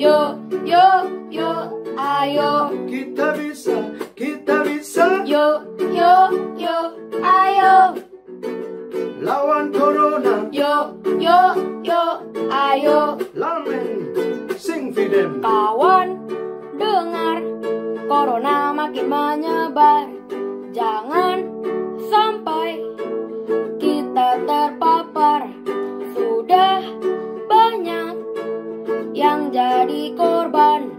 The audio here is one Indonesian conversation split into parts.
Yo, yo, yo, ayo. Kita bisa, kita bisa. Yo, yo, yo, ayo. Lawan corona. Yo, yo, yo, ayo. Lamen, sing fidem. Kawan, dengar, corona makin menyebar. Jangan sampai kita terpapar. Sudah banyak yang jadi korban.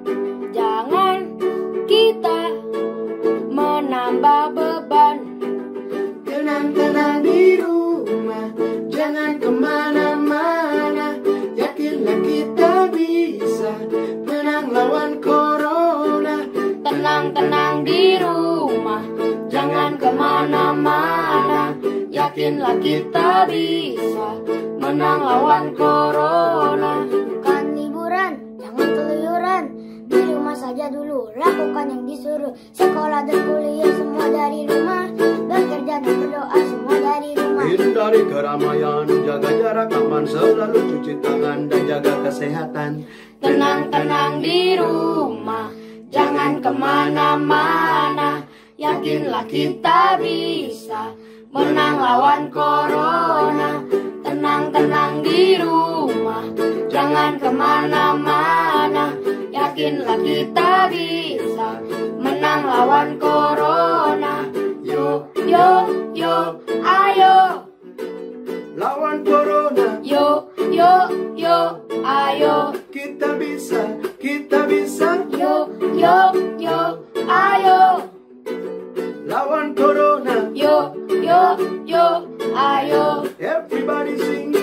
Jangan kita menambah beban. Tenang-tenang di rumah, jangan kemana-mana. Yakinlah kita bisa menang lawan corona. Tenang-tenang di rumah, jangan kemana-mana. Yakinlah kita bisa menang lawan corona. Bukan liburan, jangan keluyuran. Di rumah saja dulu, lakukan yang disuruh. Sekolah dan kuliah semua dari rumah. Bekerja dan berdoa semua dari rumah. Hindari keramaian, jaga jarak aman, selalu cuci tangan dan jaga kesehatan. Tenang-tenang di rumah, jangan kemana-mana. Yakinlah kita bisa menang lawan corona. Tenang-tenang di rumah, jangan kemana-mana. Yakinlah kita bisa menang lawan corona. Yo, yo, yo, ayo. Lawan corona, Yo, yo, yo, ayo. kita bisa, kita bisa. Yo, yo, yo, ayo. Lawan corona, Yo, yo, yo, ayo. everybody sing.